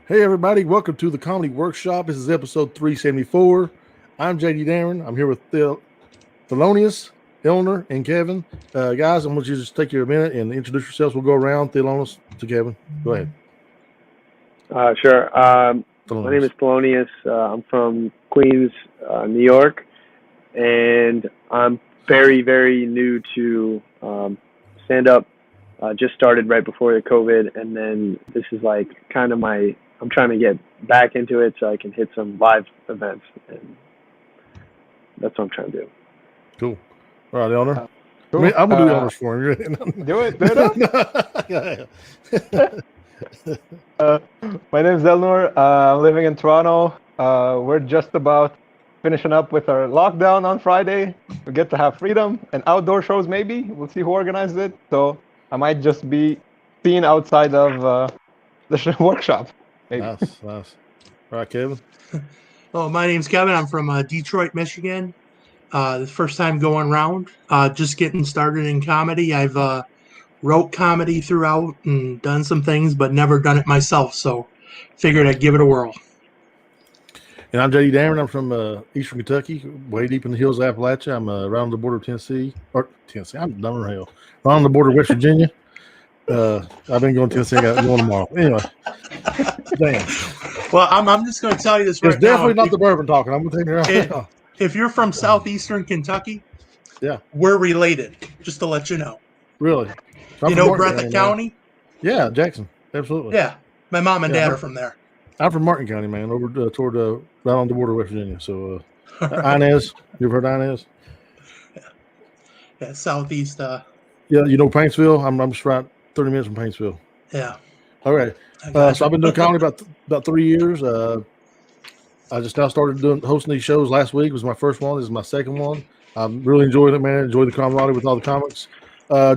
Hey, everybody, welcome to the Comedy Workshop. This is episode 374. I'm JD Darren. I'm here with Thelonious, Eleanor, and Kevin. Guys, I want you to just take your minute and introduce yourselves. We'll go around Thelonious to Kevin. Go ahead. Sure. My name Thelonious. is Polonius. I'm from Queens, New York, and I'm very, very new to stand up. Just started right before the COVID, and then this is like kind of I'm trying to get back into it so I can hit some live events, and that's what I'm trying to do. Cool. All right, Eleanor. Cool. I'm going to do the honors for him. Do it. My name is Elnor. I'm living in Toronto. We're just about finishing up with our lockdown on Friday. We get to have freedom and outdoor shows maybe. We'll see who organizes it. So I might just be seen outside of the workshop. Maybe. Nice. All right, Kevin. Oh, my name's Kevin. I'm from Detroit, Michigan. The first time going around, just getting started in comedy. I've wrote comedy throughout and done some things, but never done it myself. So figured I'd give it a whirl. And I'm JD Darren. I'm from Eastern Kentucky, way deep in the hills of Appalachia. I'm right on the border of Tennessee. I'm dumb as hell. Right on the border of West Virginia. I've been going to Tennessee. I got going tomorrow. Anyway, damn. Well, I'm just going to tell you this right It's definitely now. not the bourbon talking. I'm going to tell you right now. If you're from southeastern Kentucky, Yeah, we're related, just to let you know. really. I'm You from know Martin Breathitt man. County? Yeah, Jackson. Absolutely. Yeah. My mom and Yeah, dad are from there. I'm from Martin County, man, over toward right on the border of West Virginia. So, Inez, you ever heard of Inez? Yeah, southeast. Yeah, you know Paintsville. I'm just right 30 minutes from Paintsville. Yeah. All right. So I've been doing comedy about 3 years. I just now started hosting these shows last week. It was my first one. This is my second one. I'm really enjoying it, man. Enjoy the camaraderie with all the comics.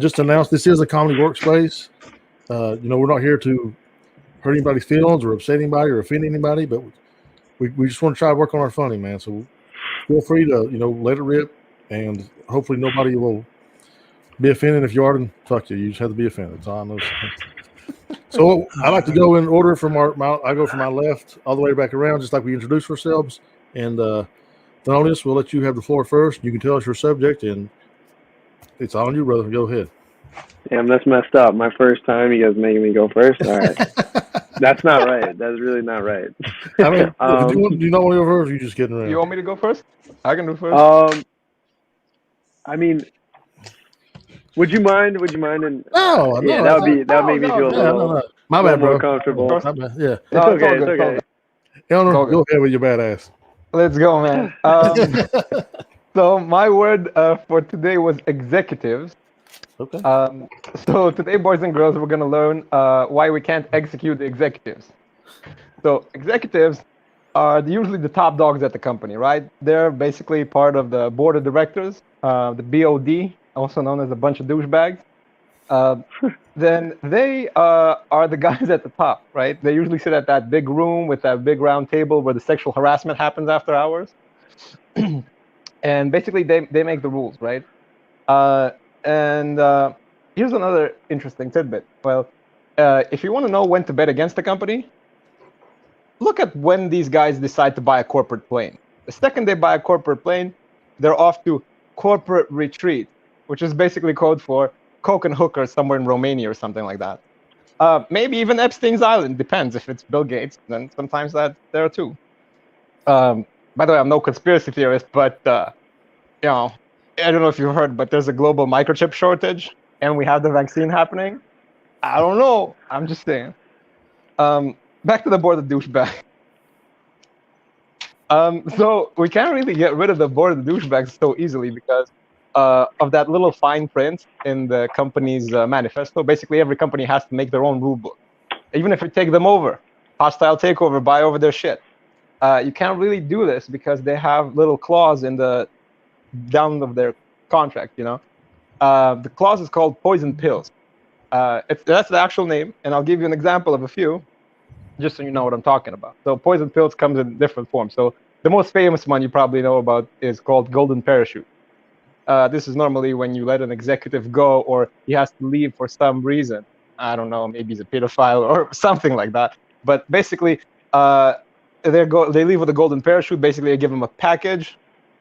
Just to announce, this is a comedy workspace. We're not here to hurt anybody's feelings or upset anybody or offend anybody, but we just want to try to work on our funny, man. So feel free to, let it rip, and hopefully nobody will be offended. If you are, then fuck you. You just have to be offended. That's all I know. So I like to go in order from I go from my left all the way back around, just like we introduce ourselves. And Thelonious, we'll let you have the floor first. You can tell us your subject, and it's on you, brother. Go ahead. Damn, that's messed up. My first time, you guys making me go first. All right, that's not right. That's really not right. I mean, do you not want to go first? Or you just kidding around? You want me to go first? I can do first. I mean, would you mind? And No, yeah, that would make me feel a little, no. My bad, more bro. comfortable. My bad. Yeah. It's okay. It's okay. Eleanor, go ahead with your badass. Let's go, man. So my word for today was executives. Okay. So today, boys and girls, we're going to learn why we can't execute the executives. So executives are usually the top dogs at the company, right? They're basically part of the board of directors, the BOD, also known as a bunch of douchebags. Then they are the guys at the top, right? They usually sit at that big room with that big round table where the sexual harassment happens after hours. And basically, they make the rules, right? And here's another interesting tidbit. Well, if you want to know when to bet against the company, look at when these guys decide to buy a corporate plane. The second they buy a corporate plane, they're off to corporate retreat, which is basically code for coke and hookers somewhere in Romania or something like that. Maybe even Epstein's Island, depends. If it's Bill Gates, then sometimes that there too. By the way, I'm no conspiracy theorist, but I don't know if you've heard, but there's a global microchip shortage, and we have the vaccine happening. I don't know. I'm just saying. Back to the board of douchebags. So we can't really get rid of the board of douchebags so easily because of that little fine print in the company's manifesto. Basically, every company has to make their own rule book. Even if you take them over, hostile takeover, buy over their shit. You can't really do this because they have little clause in the down of their contract, The clause is called poison pills. That's the actual name, and I'll give you an example of a few, just so you know what I'm talking about. So poison pills comes in different forms. So the most famous one you probably know about is called golden parachute. This is normally when you let an executive go or he has to leave for some reason. I don't know, maybe he's a pedophile or something like that. But basically, they leave with a golden parachute. Basically, they give them a package.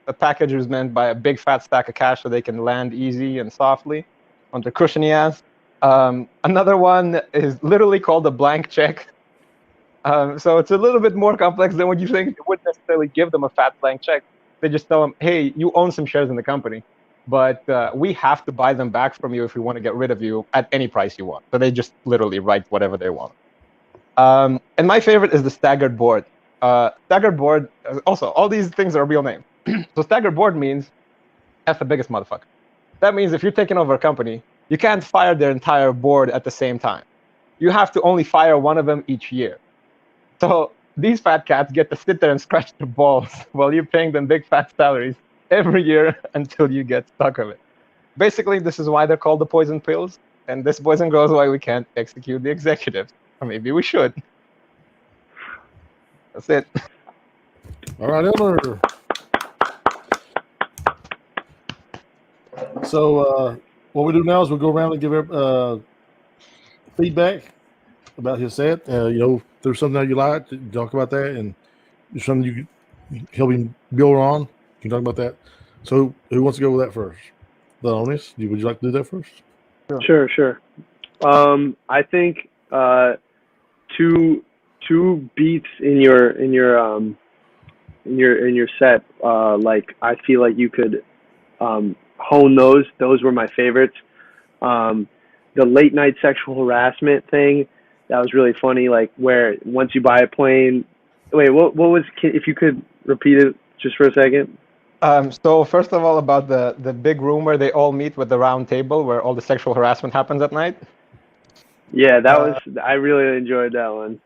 A package is meant by a big fat stack of cash so they can land easy and softly on their cushiony ass. Another one is literally called a blank check. So it's a little bit more complex than what you think. They wouldn't necessarily give them a fat blank check. They just tell them, hey, you own some shares in the company, but we have to buy them back from you if we want to get rid of you at any price you want. So they just literally write whatever they want. And my favorite is the staggered board. Staggered board, also, all these things are real names. So staggered board means that's the biggest motherfucker. That means if you're taking over a company, you can't fire their entire board at the same time. You have to only fire one of them each year. So these fat cats get to sit there and scratch their balls while you're paying them big fat salaries every year until you get stuck of it. Basically, this is why they're called the poison pills. And this, boys and girls, is why we can't execute the executives. Or maybe we should. That's it. All right, Elmer. So what we do now is we'll go around and give feedback about his set. Through something that you like, talk about that, and something you can help him build on. You can talk about that. So who wants to go with that first? Thelonious, would you like to do that first? Sure. I think two beats in your set. Like I feel like you could hone those. Those were my favorites. The late night sexual harassment thing, that was really funny. Like where once you buy a plane. Wait, what was? If you could repeat it just for a second. So first of all, about the big room where they all meet with the round table where all the sexual harassment happens at night. Yeah, I really enjoyed that one.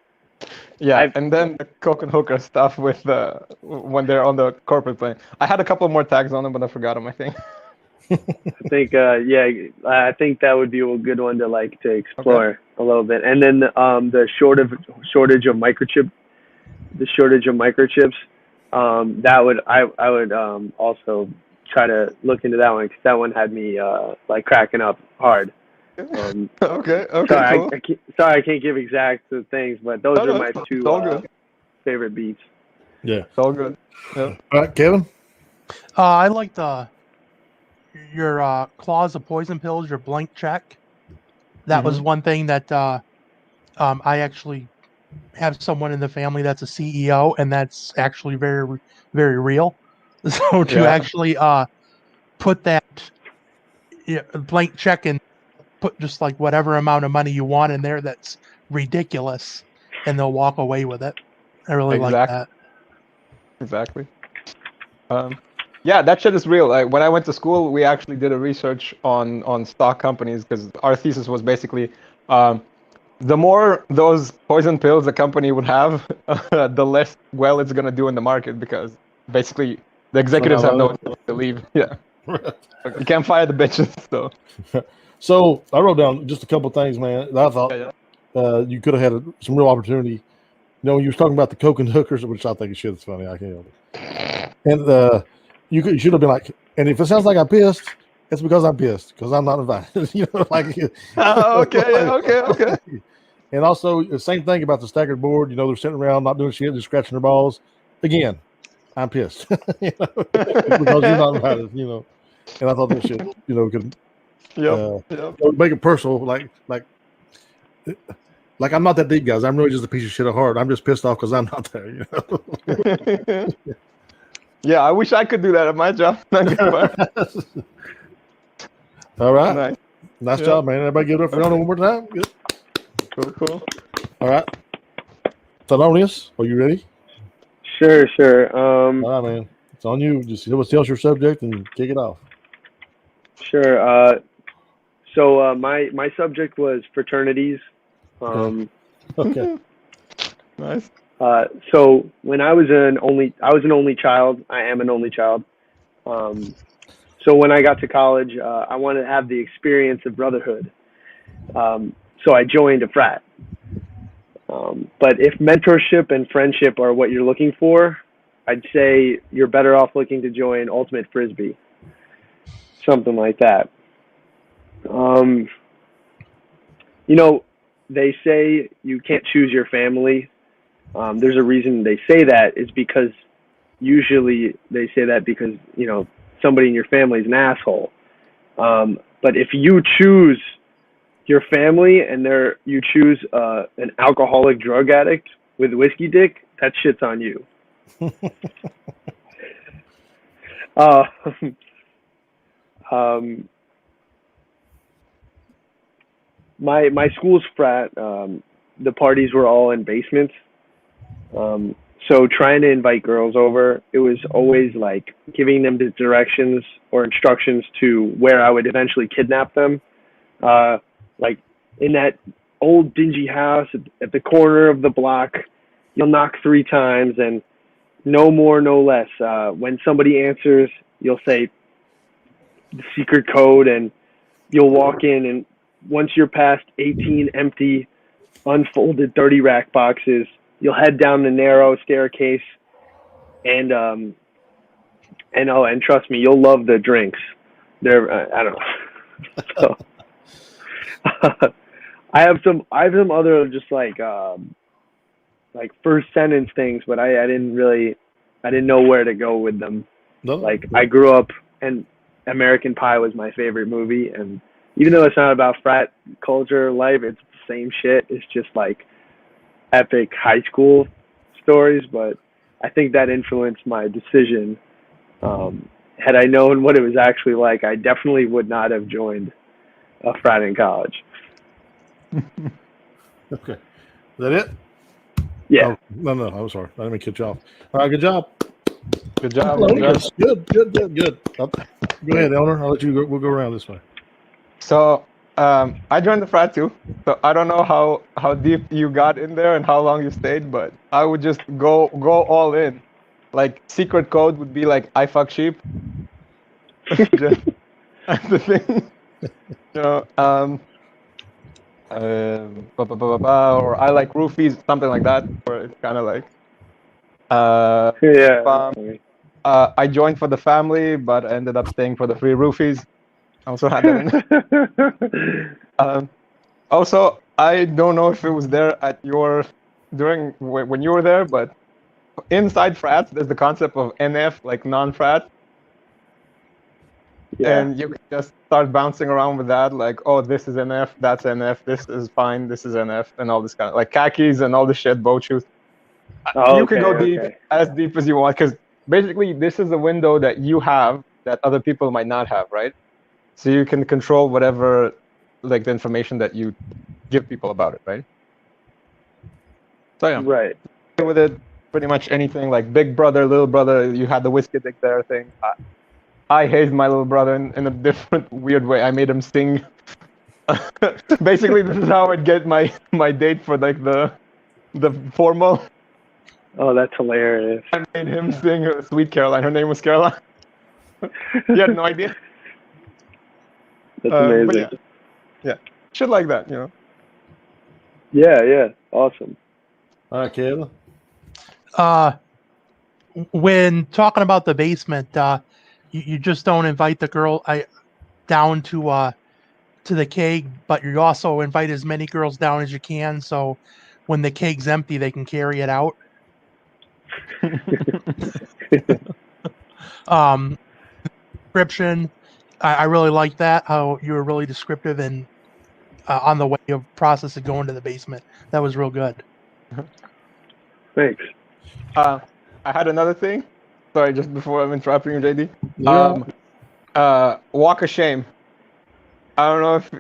Yeah, and then the coke and hooker stuff with when they're on the corporate plane. I had a couple more tags on them, but I forgot them, I think. I think I think that would be a good one to explore a little bit. And then the shortage of microchips. I would also try to look into that one because that one had me cracking up hard. Okay. Sorry, Cool. I can't give exact things, but those are my two favorite beats. Yeah, It's all good. Yeah. All right, Kevin. I liked your clause of poison pills, your blank check. That was one thing that I actually have someone in the family that's a CEO, and that's actually very, very real. So to actually put that blank check and put just like whatever amount of money you want in there, that's ridiculous, and they'll walk away with it. I really like that. Exactly. Yeah, that shit is real. Like, when I went to school, we actually did a research on stock companies because our thesis was basically the more those poison pills a company would have, the less well it's going to do in the market because basically the executives have no one to leave. Yeah. You can't fire the bitches. So I wrote down just a couple of things, man, that I thought you could have had some real opportunity. You was talking about the coke and hookers, which I think is shit. It's funny. I can't help it. And you should have been like, and if it sounds like I'm pissed, it's because I'm pissed because I'm not invited. Okay. And also the same thing about the staggered board. They're sitting around not doing shit, just scratching their balls. Again, I'm pissed because you're not invited. And I thought that shit, could make it personal. Like I'm not that deep, guys. I'm really just a piece of shit at heart. I'm just pissed off because I'm not there. Yeah, I wish I could do that at my job. All right. Nice job, man. Everybody give it up for Yona one more time. Good. Cool. All right. Thelonious, are you ready? Sure. All right, man. It's on you. Just tell us your subject and kick it off. Sure. So my subject was fraternities. Okay. Nice. So when I was an only child. I am an only child. So when I got to college, I wanted to have the experience of brotherhood. So I joined a frat. But if mentorship and friendship are what you're looking for, I'd say you're better off looking to join Ultimate Frisbee. Something like that. they say you can't choose your family, there's a reason they say that. Is because usually they say that because somebody in your family is an asshole. But if you choose your family and you choose an alcoholic drug addict with whiskey dick, that shit's on you. My school's frat, the parties were all in basements. So trying to invite girls over, it was always like giving them the directions or instructions to where I would eventually kidnap them. Like in that old dingy house at the corner of the block, you'll knock 3 times and no more, no less. When somebody answers, you'll say the secret code and you'll walk in, and once you're past 18 empty, unfolded 30 rack boxes, you'll head down the narrow staircase, and trust me, you'll love the drinks. They're I don't know. So I have some other just like first sentence things, but I didn't know where to go with them. No. Like I grew up and American Pie was my favorite movie, and even though it's not about frat culture life, it's the same shit. It's just like epic high school stories, but I think that influenced my decision. Had I known what it was actually like, I definitely would not have joined a frat in college. Okay. Is that it? Yeah. Oh, no, I'm sorry. I didn't mean to cut you off. All right, good job. Good job. Hello, Good job. Good. Go ahead, Elner. I'll let you go. We'll go around this way. So I joined the frat too. So I don't know how deep you got in there and how long you stayed, but I would just go all in. Like secret code would be like I fuck sheep. Just that's the thing. Or I like roofies, something like that. Or it's kind of like. Yeah. I joined for the family, but ended up staying for the free roofies. Also had that. Also, I don't know if it was there at when you were there, but inside frats, there's the concept of NF, like non-frat. Yeah. And you can just start bouncing around with that, like, oh, this is NF, that's NF, this is fine, this is NF, and all this kind of like khakis and all this shit, boat shoes. Oh, You can go as deep as you want, because basically this is a window that you have that other people might not have, right? So you can control whatever, like the information that you give people about it, right? So yeah, Right. with it, pretty much anything like big brother, little brother. You had the whiskey dick there thing. I hate my little brother in a different weird way. I made him sing. Basically, this is how I'd get my date for like the formal. Oh, that's hilarious. I made him sing Sweet Caroline. Her name was Caroline. You had no idea? That's amazing. Yeah, shit like that, Yeah. Awesome. All right, Kevin. When talking about the basement, you just don't invite the girl down to the keg, but you also invite as many girls down as you can, so when the keg's empty, they can carry it out. Description, I really like that, how you were really descriptive and on the way of process of going to the basement. That was real good. Thanks. I had another thing. Sorry, just before I'm interrupting you, JD. Yeah. Walk of shame. I don't know if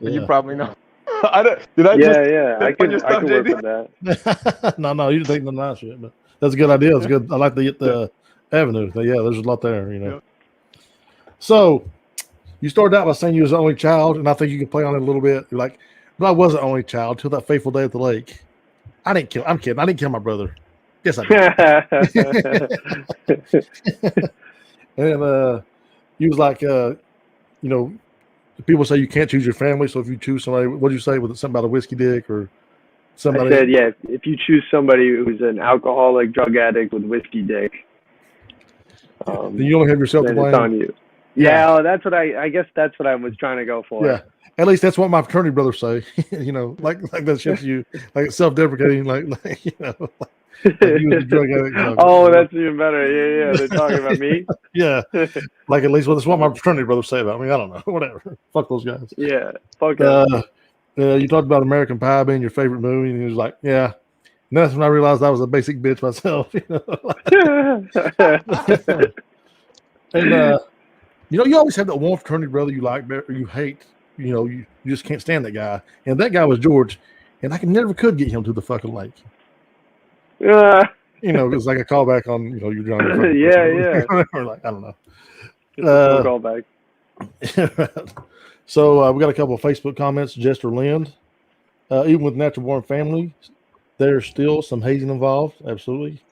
you probably know. I can work with that. No, you didn't think nothing else yet, but that's a good idea. It's good. I like the avenue. Yeah, there's a lot there, Yeah. So you started out by saying you was the only child, and I think you can play on it a little bit. You're like, but I was the only child till that fateful day at the lake. I'm kidding. I didn't kill my brother. Yes, I did. And you was like, people say you can't choose your family. So if you choose somebody, what did you say? Was it something about a whiskey dick or somebody? I said, yeah, if you choose somebody who's an alcoholic drug addict with whiskey dick, then you only have yourself to then blame. it's on you. Yeah, oh, that's what I guess that's what I was trying to go for. Yeah. At least that's what my fraternity brothers say. Like that shit's you, like self-deprecating, like you as a drug addict. So, Oh, that's even better. Yeah, yeah. They're talking about me. yeah. Like at least that's what my fraternity brothers say about me. I don't know. Whatever. Fuck those guys. Yeah. Fuck it. You talked about American Pie being your favorite movie, and he was like, "Yeah." And that's when I realized I was a basic bitch myself. And you always have that one fraternity brother you like or you hate. You just can't stand that guy. And that guy was George, and I never could get him to the fucking lake. It's like a callback on your Johnny. Yeah. Like, I don't know. Callback. So we got a couple of Facebook comments. Jester Lind, even with Natural Born Family, there's still some hazing involved. Absolutely.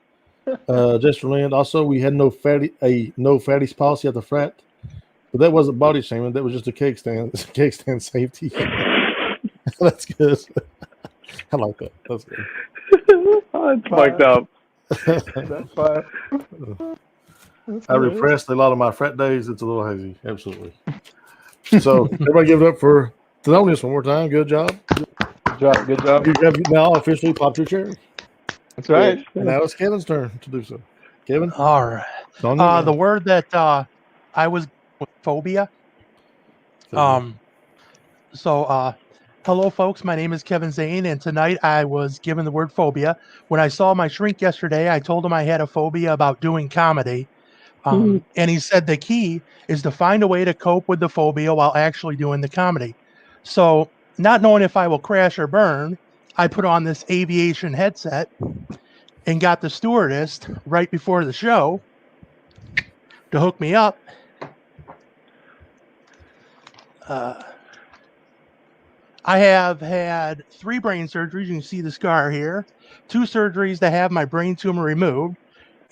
Jester Lind. Also, we had no fatties policy at the frat, but that wasn't body shaming. That was just a cake stand. It's a cake stand safety. That's good. I like that. That's good. It's fucked up. That's fine. I repressed a lot of my frat days. It's a little hazy. Absolutely. So everybody give it up for Thelonious one more time. Good job. Good job. You have now officially popped your cherry. That's right. And now it's Kevin's turn to do so. Kevin? All right. The word that I was phobia. Hello, folks. My name is Kevin Zane, and tonight I was given the word phobia. When I saw my shrink yesterday, I told him I had a phobia about doing comedy. And he said the key is to find a way to cope with the phobia while actually doing the comedy. So, not knowing if I will crash or burn, I put on this aviation headset and got the stewardess right before the show to hook me up. I have had 3 brain surgeries. You can see the scar here. 2 surgeries to have my brain tumor removed,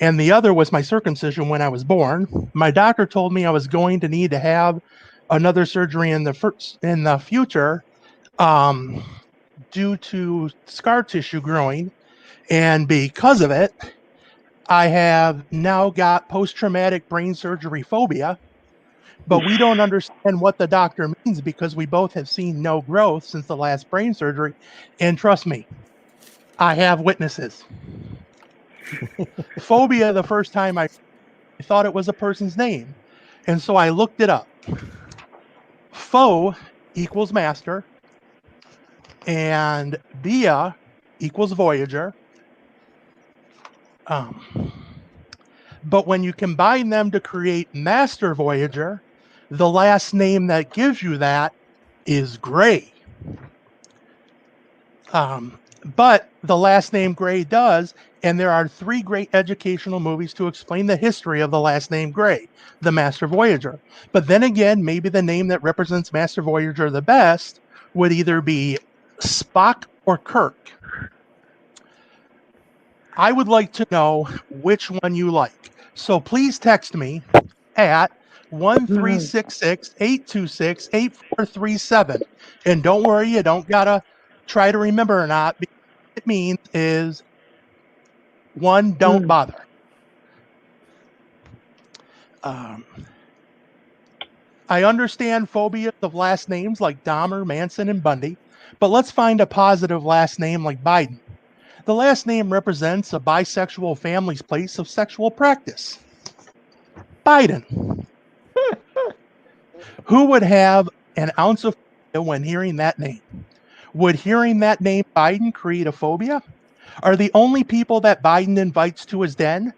and the other was my circumcision when I was born. My doctor told me I was going to need to have another surgery in the future due to scar tissue growing, and because of it, I have now got post-traumatic brain surgery phobia. But we don't understand what the doctor means because we both have seen no growth since the last brain surgery. And trust me, I have witnesses. Phobia, the first time I thought it was a person's name. And so I looked it up. Foe equals master. And Bia equals Voyager. But when you combine them to create Master Voyager, the last name that gives you that is Gray. But the last name Gray does, and there are 3 great educational movies to explain the history of the last name Gray, the Master Voyager. But then again, maybe the name that represents Master Voyager the best would either be Spock or Kirk. I would like to know which one you like. So please text me at 1-366-826-8437. And don't worry, you don't gotta try to remember or not. What it means is 1, don't bother. I understand phobias of last names like Dahmer, Manson, and Bundy, but let's find a positive last name like Biden. The last name represents a bisexual family's place of sexual practice. Biden. Who would have an ounce of phobia when hearing that name? Would hearing that name Biden create a phobia? Are the only people that Biden invites to his den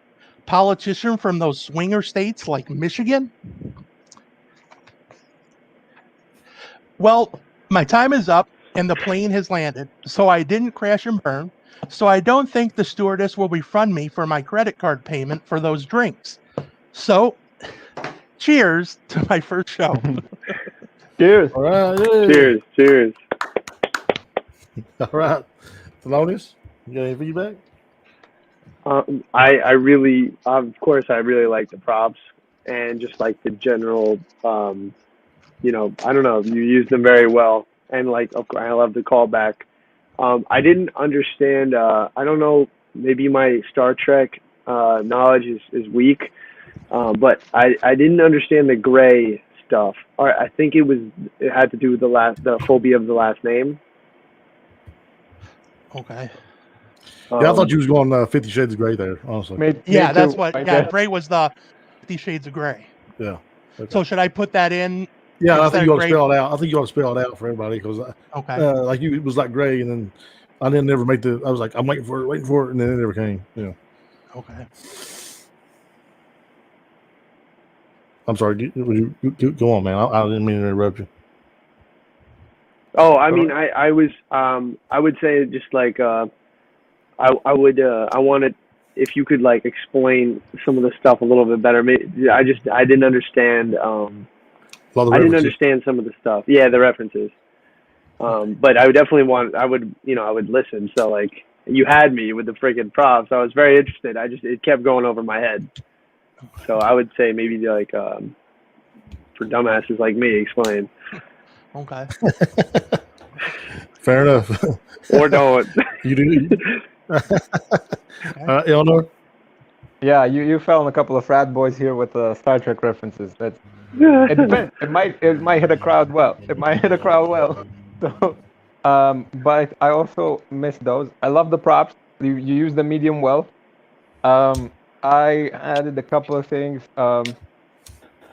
politicians from those swinger states like Michigan? Well, my time is up and the plane has landed, so I didn't crash and burn. So I don't think the stewardess will refund me for my credit card payment for those drinks. So, cheers to my first show. Cheers. All right. Cheers. All right. Thelonious, you got any feedback? I really, of course, I really like the props and just like the general, I don't know, you used them very well. And like, of course, I love the callback. I didn't understand, I don't know, maybe my Star Trek knowledge is weak, but I didn't understand the gray stuff. Or I think it had to do with the phobia of the last name. Okay. Yeah, I thought you was going 50 Shades of Grey there, honestly. Yeah, that's too, what. I Yeah, guess. gray was the 50 Shades of Gray. Yeah. Okay. So should I put that in? Yeah, I instead think of you ought to gray- spell it out. I think you ought to spell it out for everybody because, Okay. like you, it was like gray, and then I didn't never make the. I was like, I'm waiting for it, and then it never came. Yeah. Okay. I'm sorry. Go on, man. I didn't mean to interrupt you. Oh, I mean, I would say just like I wanted if you could like explain some of the stuff a little bit better. I didn't understand. A lot of I didn't references. understand some of the stuff. Yeah, the references. But I would definitely I would listen. So like you had me with the freaking props. I was very interested. It kept going over my head. So I would say maybe like for dumbasses like me, explain. Okay. Fair enough. Or don't. You do. Eleanor? Yeah, you fell on a couple of frat boys here with Star Trek references. It depends. It might hit a crowd well. So, but I also miss those. I love the props. You use the medium well. I added a couple of things.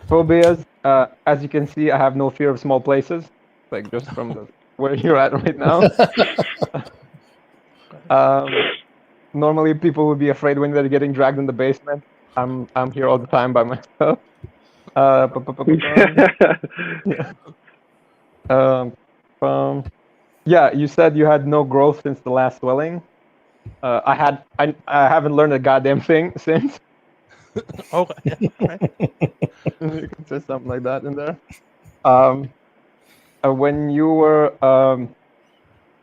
Phobias. As you can see, I have no fear of small places. Like just from where you're at right now. Normally, people would be afraid when they're getting dragged in the basement. I'm here all the time by myself. Yeah, you said you had no growth since the last swelling. I haven't learned a goddamn thing since. Okay. Right. You can say something like that in there. When you were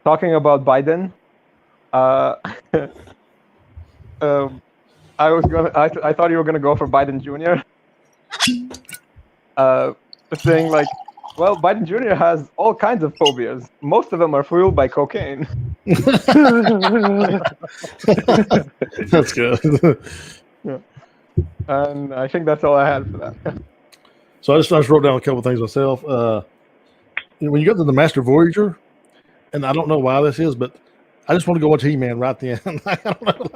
talking about Biden, I thought you were gonna go for Biden Jr. Saying like, well, Biden Jr. has all kinds of phobias. Most of them are fueled by cocaine. That's good. Yeah. And I think that's all I had for that. So I just wrote down a couple of things myself. When you go to the Master Voyager, and I don't know why this is, but I just want to go watch He-Man right then. I don't know,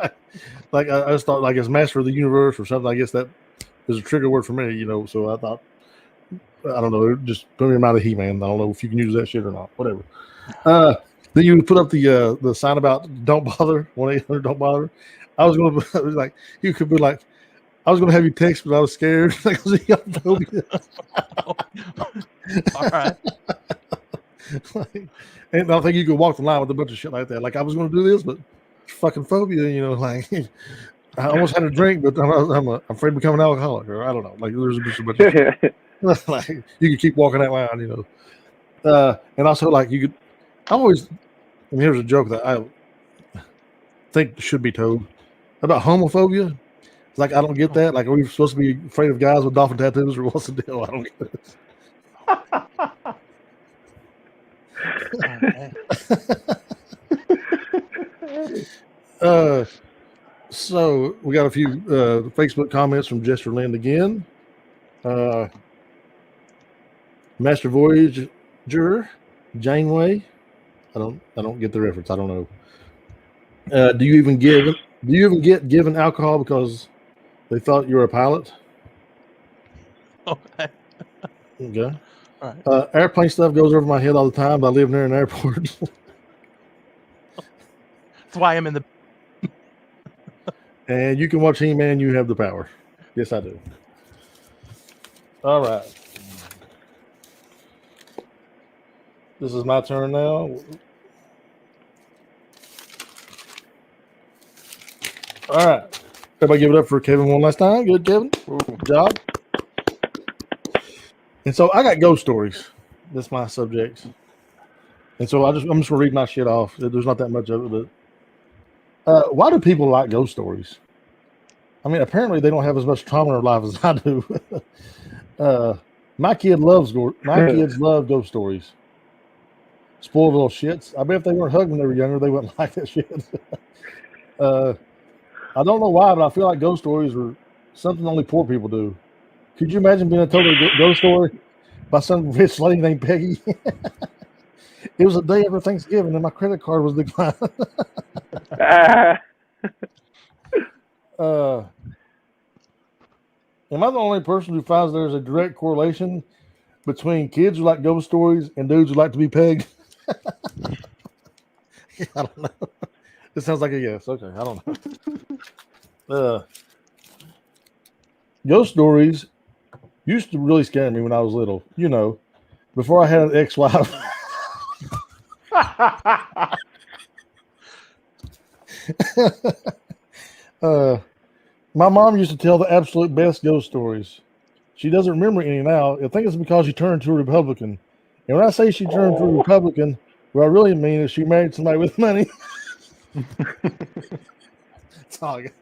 I just thought like it's Master of the Universe or something. I guess that is a trigger word for me, So I thought, I don't know, it just put me in mind of He-Man. I don't know if you can use that shit or not. Whatever. Then you put up the sign about don't bother 1-800 don't bother. I was going to like you could be like. I was going to have you text, but I was scared. All right. And I think you could walk the line with a bunch of shit like that. Like I was going to do this, but fucking phobia, like I almost had a drink, but I'm afraid of becoming an alcoholic, or I don't know. Like there's just a bunch of shit. Like you could keep walking that line, and also like you could. And here's a joke that I think should be told about homophobia. It's like I don't get that. Like, are we supposed to be afraid of guys with dolphin tattoos, or what's the deal? I don't get it. So we got a few Facebook comments from Jester Lind again. Master Voyager, Janeway. I don't get the reference. I don't know. Do you even get given alcohol because they thought you were a pilot? Okay. Okay. All right. Airplane stuff goes over my head all the time, but I live near an airport. That's why I'm in the. And you can watch He-Man, you have the power. Yes, I do. All right. This is my turn now. All right. Everybody give it up for Kevin one last time. Good, Kevin. Good job. And so I got ghost stories. That's my subject. And so I'm just going to read my shit off. There's not that much of it, but why do people like ghost stories? I mean, apparently they don't have as much trauma in their life as I do. My kids love ghost stories. Spoiled little shits. I bet if they weren't hugged when they were younger, they wouldn't like that shit. I don't know why, but I feel like ghost stories are something only poor people do. Could you imagine being told a ghost story by some rich lady named Peggy? It was a day after Thanksgiving, and my credit card was declined. Am I the only person who finds there's a direct correlation between kids who like ghost stories and dudes who like to be pegged? I don't know. This sounds like a yes. Okay, I don't know. Ghost stories used to really scare me when I was little. You know, before I had an ex-wife. My mom used to tell the absolute best ghost stories. She doesn't remember any now. I think it's because she turned to a Republican. And when I say she turned to a Republican, what I really mean is she married somebody with money. That's all I got.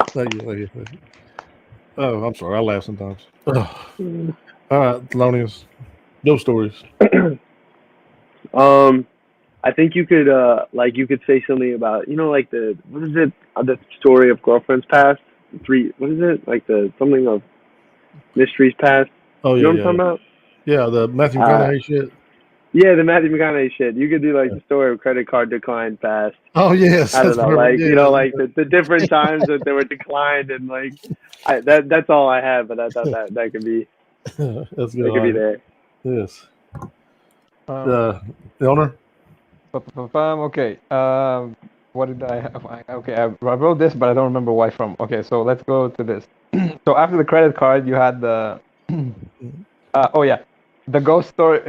Thank you. Oh, I'm sorry. I laugh sometimes. All right, Thelonious. Ghost stories. I think you could you could say something about, you know, like the story of Girlfriend's Past? What is it? Like the something of Mysteries Past? Oh, yeah. You know what I'm talking about? Yeah, the Matthew McConaughey shit. Yeah, the Matthew McConaughey shit. You could do like the story of credit card declined past. Oh, yes. I don't know, like, yeah. you know, like the different times that they were declined, and like that's all I have, but I thought that could be that's good. That could be there. Yes. Elner? Okay. What did I have? Okay, I wrote this, but I don't remember why from. Okay, so let's go to this. So after the credit card, you had the. The ghost story.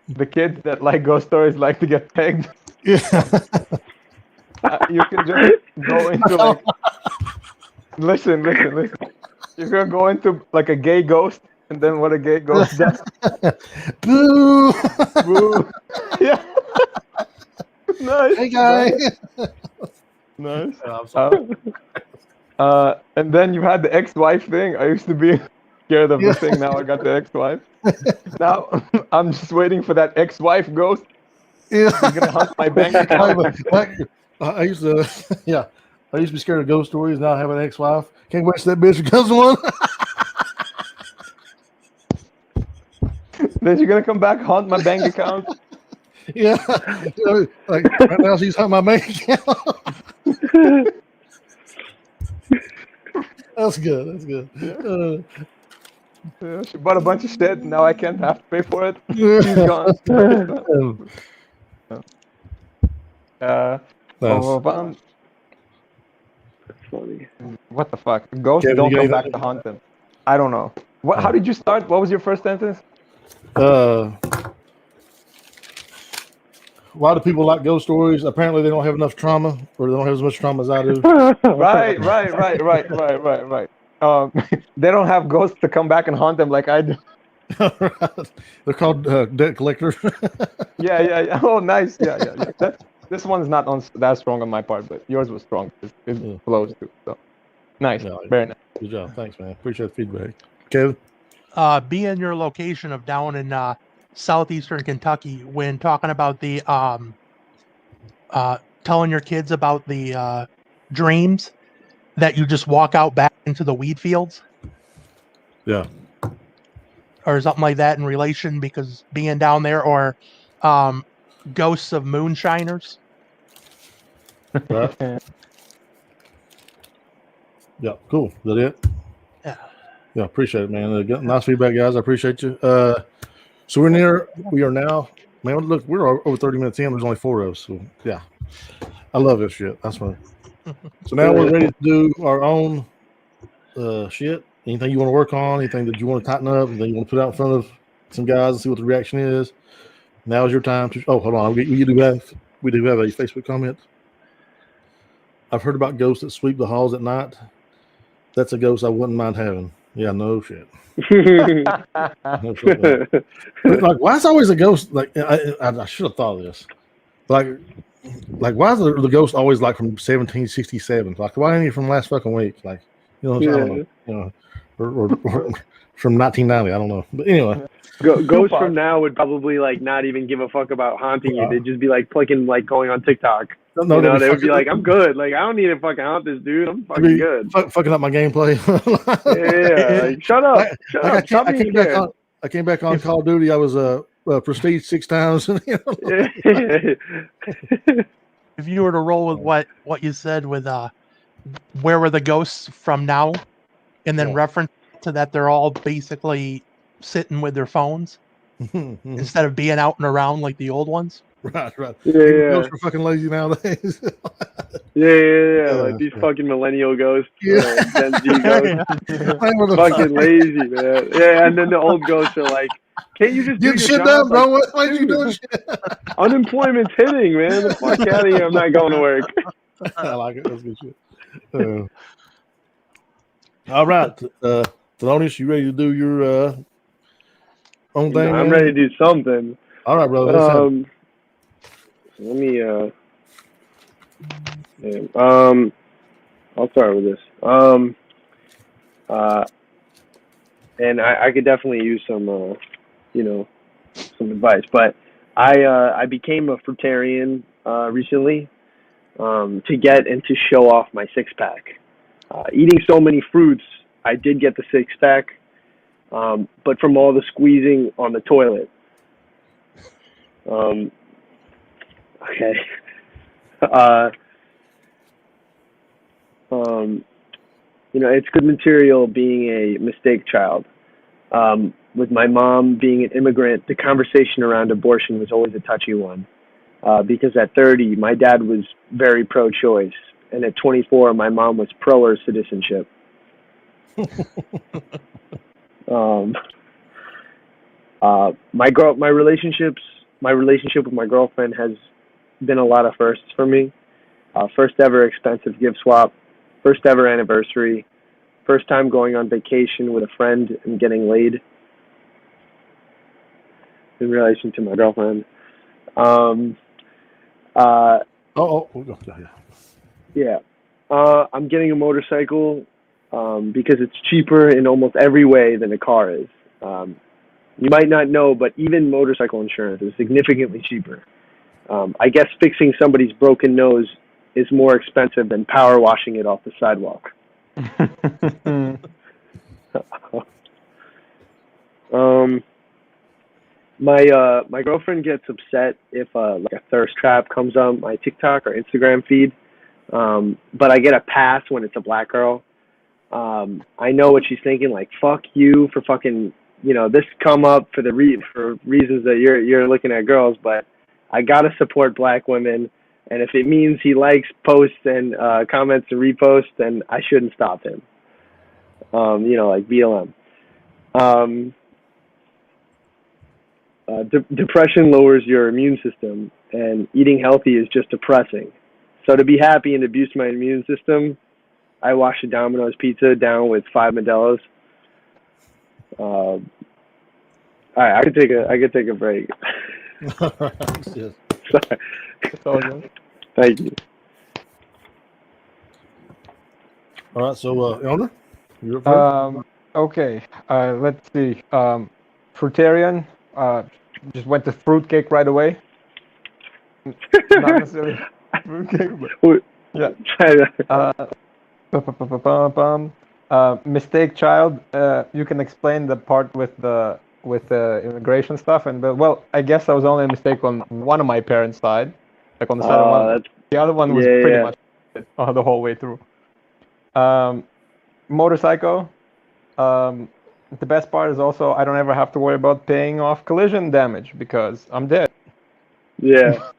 The kids that like ghost stories like to get pegged. Yeah. You can just go into like. Listen. You can go into like a gay ghost, and then what a gay ghost does. Boo! Boo! Yeah. Nice. Hey, guy. Nice. I'm sorry. And then you had the ex-wife thing. I used to be scared of the thing. Now I got the ex-wife. Now I'm just waiting for that ex-wife ghost. Yeah. He's gonna hunt my bank account. I used to be scared of ghost stories. Now I have an ex-wife. Can't wait till that bitch becomes one. Then you're gonna come back, haunt my bank account. Yeah. Like right now she's hunting my bank account. That's good. Yeah, she bought a bunch of shit. Now I can't have to pay for it. Yeah. She's gone. Nice. That's funny. What the fuck? Ghosts Kevin, don't you come got back to haunt them. I don't know. How did you start? What was your first sentence? Why do people like ghost stories? Apparently, they don't have enough trauma, or they don't have as much trauma as I do. Right. They don't have ghosts to come back and haunt them like I do. They're called debt collectors. Yeah. Oh, nice. Yeah. This one's not that strong on my part, but yours was strong. It flows too. So nice. Yeah, Very nice. Good job. Thanks, man. Appreciate the feedback. Kevin? Be in your location of down in southeastern Kentucky when talking about the telling your kids about the dreams that you just walk out back into the weed fields. Yeah. Or something like that in relation, because being down there, or ghosts of moonshiners. Right. Yeah, cool. Is that it? Yeah, appreciate it, man. Nice feedback, guys. I appreciate you. So we are now, man, look, we're over 30 minutes in. There's only 4 of us. So, yeah. I love this shit. That's fun. So now we're ready to do our own shit. Anything you want to work on, anything that you want to tighten up, anything you want to put out in front of some guys and see what the reaction is. Now is your time to. Oh, hold on. We do have a Facebook comment. I've heard about ghosts that sweep the halls at night. That's a ghost I wouldn't mind having. Yeah, no shit. No shit. Like, why is always a ghost? Like, I should have thought of this. Like why is the ghost always like from 1767? Like, why ain't he from last fucking week? Like, you know what I'm saying? You know, or from 1990. I don't know, but anyway. Ghosts from now would probably like not even give a fuck about haunting you. They'd just be like clicking, like going on TikTok. No, You know, they would be like, "I'm good. Like, I don't need to fucking haunt this dude. I'm fucking good." Fucking up my gameplay. Yeah, like, shut up. Shut up. Stop being scared. I came back on Call of Duty. I was prestige 6 times. If you were to roll with what you said with where were the ghosts from now, and then reference to that they're all basically sitting with their phones instead of being out and around like the old ones. Right. Yeah. Ghosts are fucking lazy nowadays. Yeah. Like these fucking millennial ghosts, Gen Z ghosts, fucking lazy, man. Yeah, and then the old ghosts are like, "Can't you just do your shit job, done, bro? like, Why are you doing shit?" Unemployment's hitting, man. The fuck out of here. I'm not going to work. I like it. That's good shit. All right, Thelonious, you ready to do your own thing? I'm ready to do something. All right, brother. Let me I'll start with this. And I could definitely use some some advice, but I became a fruitarian recently to get and to show off my 6-pack. Eating so many fruits, I did get the 6-pack, but from all the squeezing on the toilet. Okay. It's good material being a mistake child. With my mom being an immigrant, the conversation around abortion was always a touchy one. Because at 30, my dad was very pro-choice, and at 24, my mom was pro citizenship. My relationship with my girlfriend has been a lot of firsts for me. First ever expensive gift swap, first ever anniversary, first time going on vacation with a friend and getting laid in relation to my girlfriend. Yeah. I'm getting a motorcycle because it's cheaper in almost every way than a car is. You might not know, but even motorcycle insurance is significantly cheaper. I guess fixing somebody's broken nose is more expensive than power washing it off the sidewalk. My girlfriend gets upset if like a thirst trap comes on my TikTok or Instagram feed, but I get a pass when it's a black girl. I know what she's thinking, like, fuck you for fucking, this come up for for reasons that you're looking at girls, but I gotta support black women, and if it means he likes posts and comments and reposts, then I shouldn't stop him. Like BLM. Depression lowers your immune system, and eating healthy is just depressing. So to be happy and to boost my immune system, I wash a Domino's pizza down with 5 Modelo's. All right, I could take a break. Sorry. Thank you. All right, so Elmer, you're up first. Okay. Let's see. Fruitarian. Just went to fruitcake right away. Not necessarily fruitcake, but yeah. Mistake child. You can explain the part with the immigration stuff, and I guess I was only a mistake on one of my parents' side, like on the side of one. The other one was pretty much the whole way through. Motorcycle. The best part is also I don't ever have to worry about paying off collision damage because I'm dead. Yeah.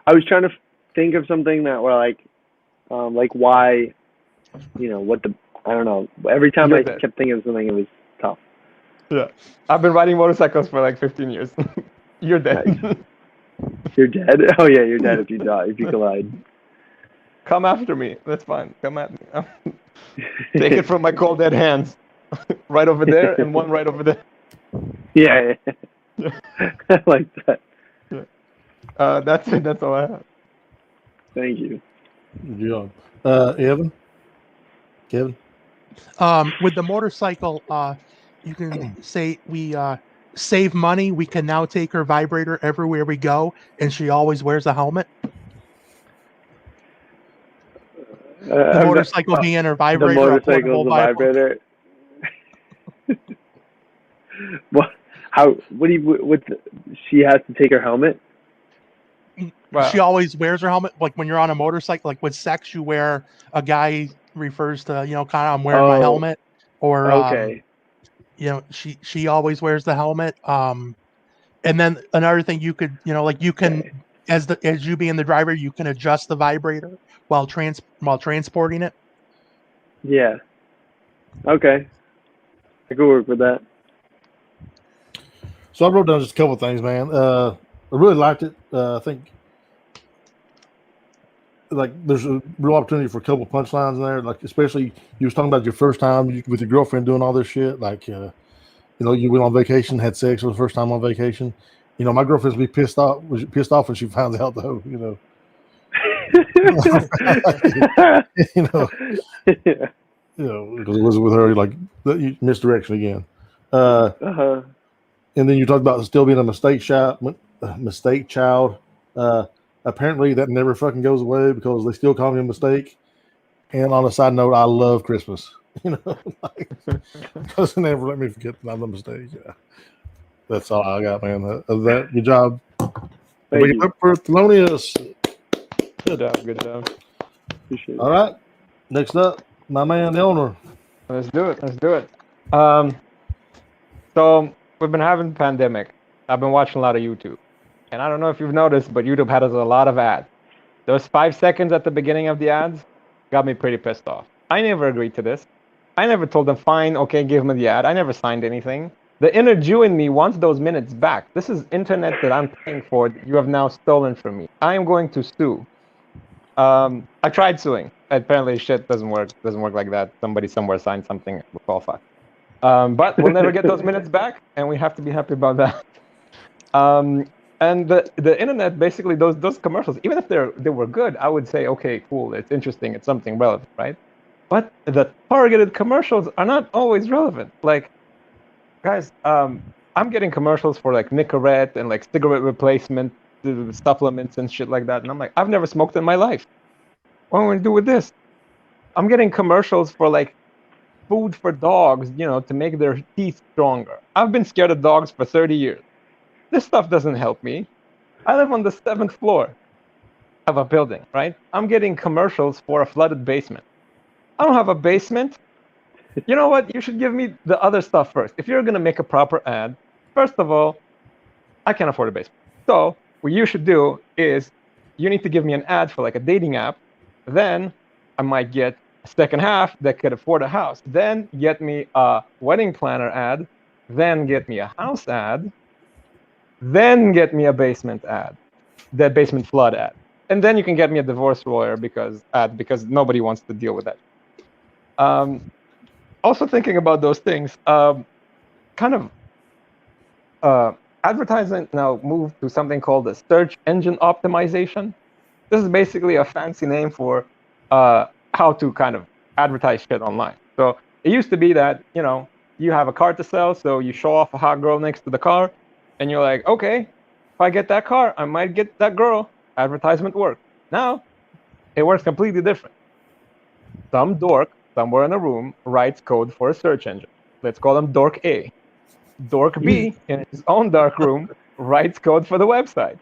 I was trying to think of something that were like why, I don't know. Every time I kept thinking of something, it was tough. Yeah. I've been riding motorcycles for like 15 years. You're dead. Nice. You're dead? Oh yeah, you're dead if you die, if you collide. Come after me. That's fine. Come at me. Take it from my cold dead hands. Right over there and one right over there. Yeah. I like that. Yeah. That's it. That's all I have. Thank you. Good job. Kevin? With the motorcycle, you can say we save money. We can now take her vibrator everywhere we go, and she always wears a helmet. The motorcycle being her the vibrator, a motorcycle's portable the vibrator. vibrator. What? How? What do you? What? She has to take her helmet. Well, She always wears her helmet. Like when you're on a motorcycle, like with sex, you wear a guy refers to, kind of I'm wearing my Oh, helmet, or okay. she always wears the helmet. And then another thing you could, like you can, Okay. as you being the driver, you can adjust the vibrator while transporting it. Yeah. Okay. I could work with that. So I wrote down just a couple of things, man. I really liked it. I think like there's a real opportunity for a couple of punchlines in there. Like especially you was talking about your first time with your girlfriend doing all this shit. Like you went on vacation, had sex for the first time on vacation. My girlfriend's be pissed off when she finds out though. Because it was with her like misdirection again. Uh-huh. And then you talked about still being a mistake child. Apparently that never fucking goes away because they still call me a mistake. And on a side note, I love Christmas. Because they never let me forget that I'm a mistake. Yeah. That's all I got, man. Good job. Thank you. Up for Thelonious. good job. Good job. Appreciate it. All right. Next up, my man, the owner. Let's do it. So we've been having a pandemic. I've been watching a lot of YouTube. And I don't know if you've noticed, but YouTube has a lot of ads. Those 5 seconds at the beginning of the ads got me pretty pissed off. I never agreed to this. I never told them, fine, okay, give me the ad. I never signed anything. The inner Jew in me wants those minutes back. This is internet that I'm paying for that you have now stolen from me. I am going to sue. I tried suing. Apparently shit doesn't work like that. Somebody somewhere signed something, we'll qualify. But we'll never get those minutes back, and we have to be happy about that. And the internet, basically, those commercials, even if they were good, I would say, okay, cool, it's interesting, it's something relevant, right? But the targeted commercials are not always relevant. Like, guys, I'm getting commercials for like Nicorette and like cigarette replacement supplements and shit like that, and I'm like, I've never smoked in my life. What am I going to do with this? I'm getting commercials for like food for dogs, to make their teeth stronger. I've been scared of dogs for 30 years. This stuff doesn't help me. I live on the 7th floor of a building, right? I'm getting commercials for a flooded basement. I don't have a basement. You know what? You should give me the other stuff first. If you're going to make a proper ad, first of all, I can't afford a basement. So what you should do is you need to give me an ad for like a dating app. Then I might get a second half that could afford a house. Then get me a wedding planner ad. Then get me a house ad. Then get me a basement ad, the basement flood ad. And then you can get me a divorce lawyer because nobody wants to deal with that. Also thinking about those things, advertisement now moved to something called the search engine optimization. This is basically a fancy name for how to kind of advertise shit online. So it used to be that, you have a car to sell, so you show off a hot girl next to the car, and you're like, okay, if I get that car, I might get that girl. Advertisement works. Now, it works completely different. Some dork somewhere in a room writes code for a search engine. Let's call him Dork A. Dork B, in his own dark room, writes code for the website.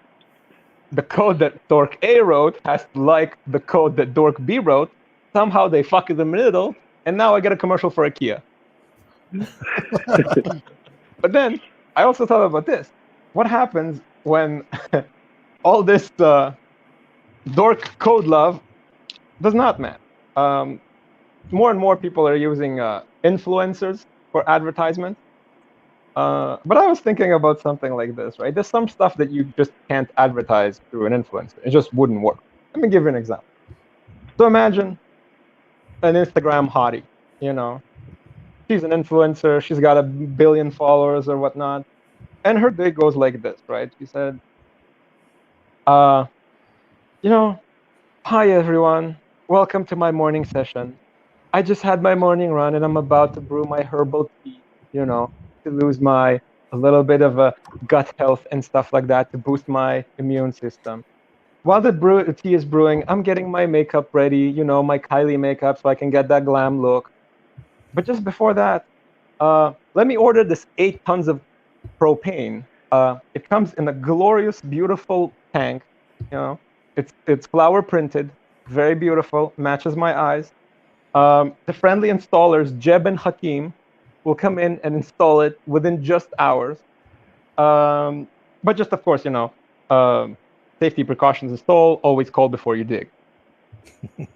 The code that Dork A wrote has to like the code that Dork B wrote. Somehow they fuck in the middle, and now I get a commercial for IKEA. But then, I also thought about this. What happens when all this dork code love does not matter? More and more people are using influencers for advertisement. But I was thinking about something like this, right? There's some stuff that you just can't advertise through an influencer. It just wouldn't work. Let me give you an example. So imagine an Instagram hottie, She's an influencer. She's got 1 billion followers or whatnot. And her day goes like this, right? She said, hi, everyone. Welcome to my morning session. I just had my morning run and I'm about to brew my herbal tea. to lose a little bit of a gut health and stuff like that to boost my immune system. While the tea is brewing, I'm getting my makeup ready, my Kylie makeup so I can get that glam look. But just before that, let me order this 8 tons of propane. It comes in a glorious, beautiful tank. It's flower printed, very beautiful, matches my eyes. The friendly installers, Jeb and Hakeem, will come in and install it within just hours. But just, of course, safety precautions installed, always call before you dig. And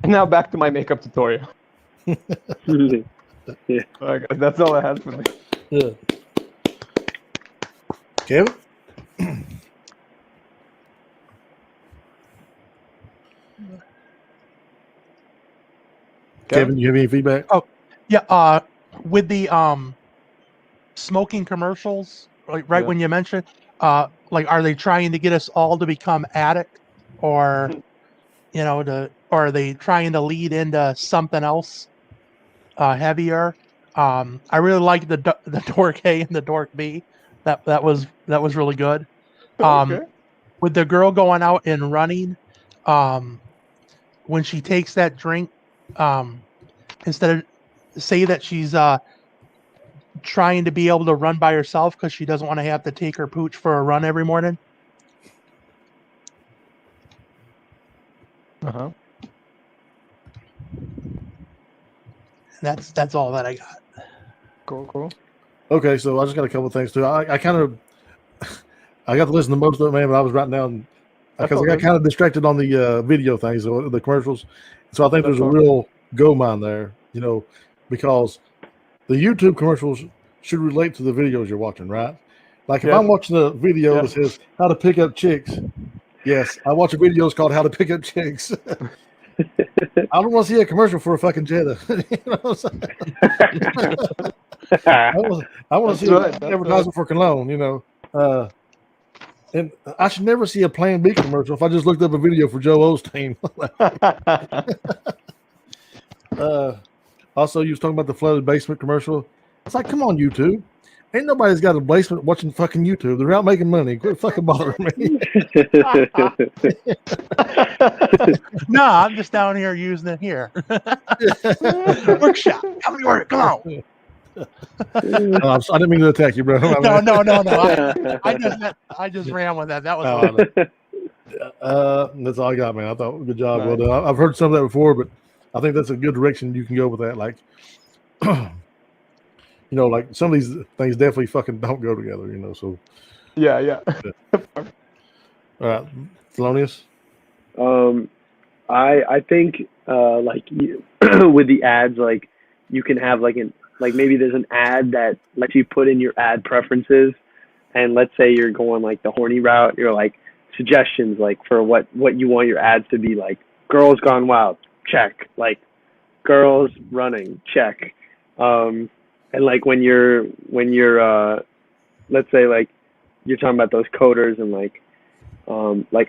now back to my makeup tutorial. Yeah. All right, guys, that's all I had for me. Yeah. Kevin? Kevin, you have any feedback? Oh, yeah. With the smoking commercials, right Yeah. when you mentioned, like, are they trying to get us all to become addict, or or are they trying to lead into something else heavier? I really like the Dork A and the Dork B. That was really good. Okay. With the girl going out and running, when she takes that drink, instead of say that she's trying to be able to run by herself because she doesn't want to have to take her pooch for a run every morning. Uh-huh. That's all that I got. Cool. Okay, so I just got a couple of things too. I kind of I got to listen to most of it, man, but I was writing down because I got kind of distracted on the video things, the commercials. So I think there's a real go mine there, because the YouTube commercials should relate to the videos you're watching, right? Like if I'm watching a video that says how to pick up chicks, yes, I watch videos called how to pick up chicks. I don't want to see a commercial for a fucking Jetta. You know what I'm saying? I want to see an advertisement for cologne, and I should never see a Plan B commercial if I just looked up a video for Joe Osteen. Also, you was talking about the flooded basement commercial. It's like, come on, YouTube. Ain't nobody's got a basement watching fucking YouTube. They're out making money. Quit fucking bothering me. No, I'm just down here using it here. Workshop. Come to work. Come on. I didn't mean to attack you, bro. No. I just ran with that. That was that's all I got, man. I thought good job. Well done. I've heard some of that before, but I think that's a good direction you can go with that. Like, like some of these things definitely fucking don't go together, So Yeah. All right, Thelonious. I think with the ads, like you can have maybe there's an ad that lets you put in your ad preferences, and let's say you're going like the horny route, you're like suggestions like for what you want your ads to be, like girls gone wild, check, like girls running, check, and like when you're let's say like you're talking about those coders and like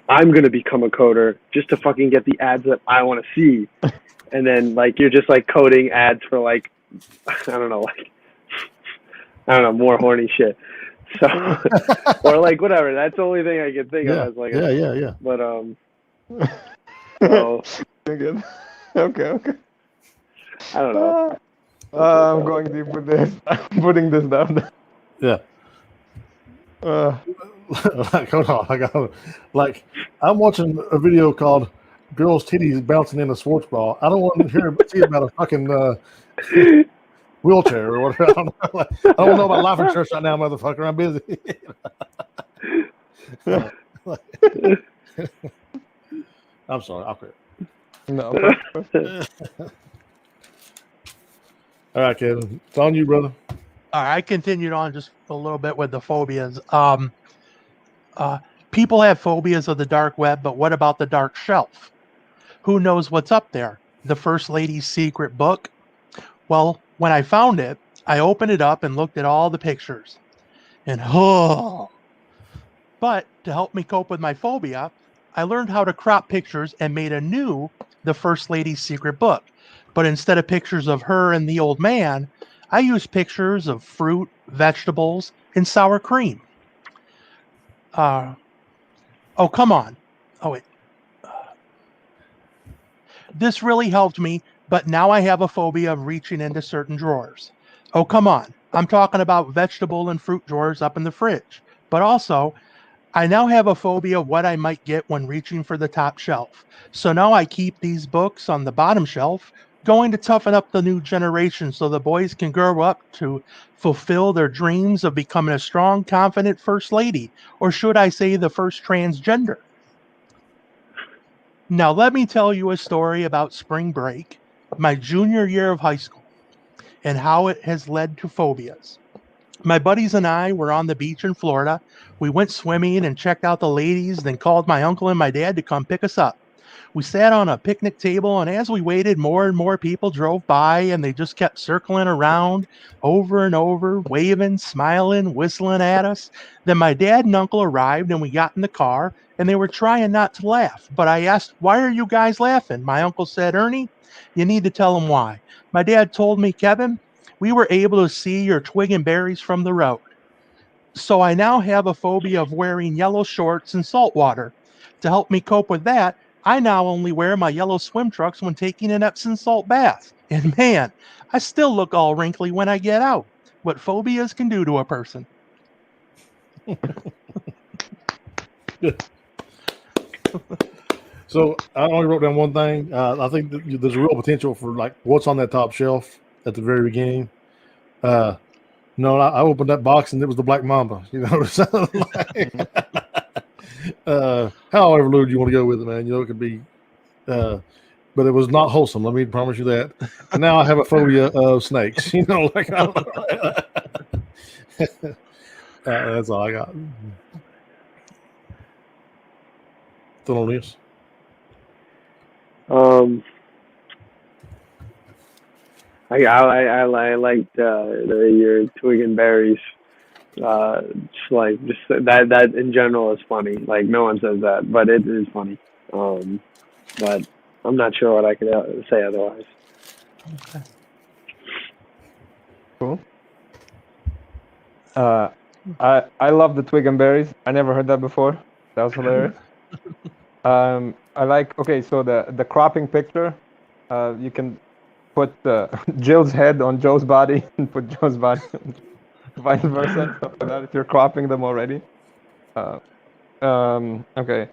I'm gonna become a coder just to fucking get the ads that I want to see, and then like you're just like coding ads for like I don't know more horny shit. So or like whatever. That's the only thing I can think of. Like yeah. But so Good. Okay. I don't know. I'm going deep with this. I'm putting this down. Yeah. Hold on. I'm watching a video called "Girls' Titties Bouncing in a Sports Bra." I don't want to see about a fucking wheelchair or whatever. I don't know about life insurance right now, motherfucker. I'm busy. I'm sorry. I'll quit. No. All right, Kevin. It's on you, brother. All right, I continued on just a little bit with the phobias. People have phobias of the dark web, but what about the dark shelf? Who knows what's up there? The First Lady's secret book? Well, when I found it, I opened it up and looked at all the pictures. And But to help me cope with my phobia, I learned how to crop pictures and made a new The First Lady's secret book. But instead of pictures of her and the old man, I use pictures of fruit, vegetables, and sour cream. Oh, come on. Oh, wait. This really helped me, but now I have a phobia of reaching into certain drawers. Oh, come on. I'm talking about vegetable and fruit drawers up in the fridge. But also, I now have a phobia of what I might get when reaching for the top shelf. So now I keep these books on the bottom shelf, going to toughen up the new generation so the boys can grow up to fulfill their dreams of becoming a strong, confident first lady, or should I say the first transgender. Now, let me tell you a story about spring break, my junior year of high school, and how it has led to phobias. My buddies and I were on the beach in Florida. We went swimming and checked out the ladies, then called my uncle and my dad to come pick us up. We sat on a picnic table, and as we waited, more and more people drove by, and they just kept circling around over and over, waving, smiling, whistling at us. Then my dad and uncle arrived, and we got in the car, and they were trying not to laugh. But I asked, "Why are you guys laughing?" My uncle said, "Ernie, you need to tell them why." My dad told me, "Kevin, we were able to see your twig and berries from the road. So I now have a phobia of wearing yellow shorts in salt water. To help me cope with that, I now only wear my yellow swim trunks when taking an Epsom salt bath. And man, I still look all wrinkly when I get out. What phobias can do to a person." So I only wrote down one thing. I think that there's a real potential for like what's on that top shelf at the very beginning. No, I opened that box and it was the Black Mamba. You know, however lewd you want to go with it, man. You know, it could be, but it was not wholesome. Let me promise you that. And now I have a phobia of snakes. You know, like I don't know. That's all I got. Thelonious. I liked your twig and berries. Just that in general is funny. Like no one says that, but it is funny. But I'm not sure what I could say otherwise. Okay. Cool. I love the twig and berries. I never heard that before. That was hilarious. I like. Okay, so the cropping picture, you can put Jill's head on Joe's body and put Joe's body on vice versa, stuff like that, if you're cropping them already. Okay.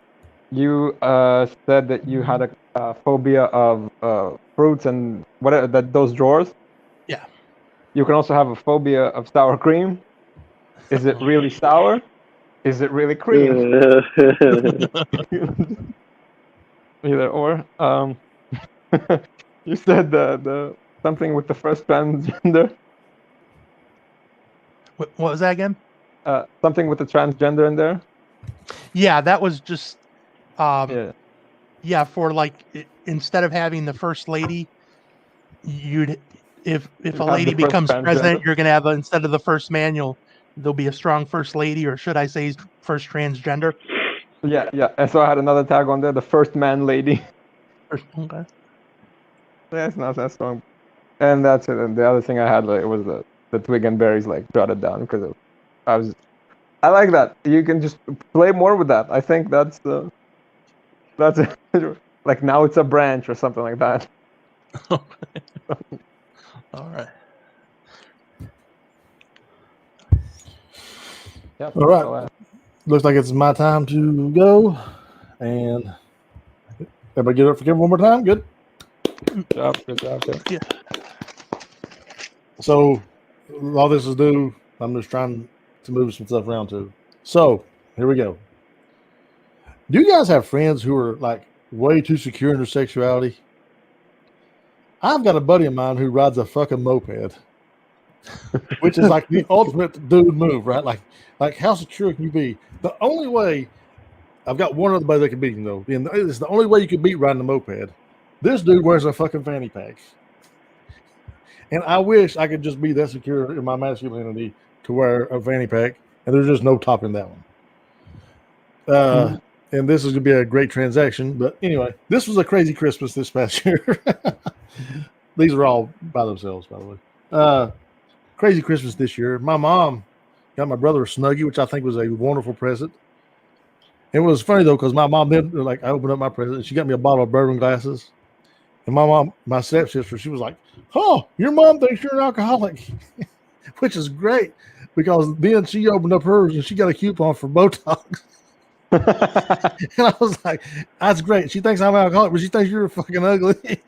You said that you had a phobia of fruits and whatever, those drawers. Yeah. You can also have a phobia of sour cream. Is it really sour? Is it really cream? Either or. You said the something with the first transgender. What was that again? Something with the transgender in there. Yeah, that was just Yeah. yeah, for like instead of having the first lady, you'd if a have lady the first becomes president, transgender. you're gonna have instead of the first man, there'll be a strong first lady, or should I say first transgender? Yeah. And so I had another tag on there, the first man lady. Okay. Yeah, it's not that strong. And that's it. And the other thing I had was the twig and berries jotted down because I like that. You can just play more with that. I think that's like now it's a branch or something like that. Okay. All right. Yep. All right. Looks like it's my time to go. And everybody get up for Kevin one more time. Good. Good job. Yeah. So all this is due. I'm just trying to move some stuff around too. So here we go. Do you guys have friends who are like way too secure in their sexuality? I've got a buddy of mine who rides a fucking moped, which is like the ultimate dude move, right? Like how secure can you be? The only way, I've got one other buddy that can beat him though. And it's the only way you can beat riding a moped. This dude wears a fucking fanny pack. And I wish I could just be that secure in my masculinity to wear a fanny pack, and there's just no topping that one. And this is going to be a great transaction. But anyway, this was a crazy Christmas this past year. These are all by themselves, by the way. crazy Christmas this year. My mom got my brother a Snuggie, which I think was a wonderful present. It was funny though, because my mom did like I opened up my present and she got me a bottle of bourbon glasses. And my mom, my stepsister, she was like, "Oh, your mom thinks you're an alcoholic," which is great because then she opened up hers and she got a coupon for Botox. And I was like, "That's great. She thinks I'm an alcoholic, but she thinks you're fucking ugly."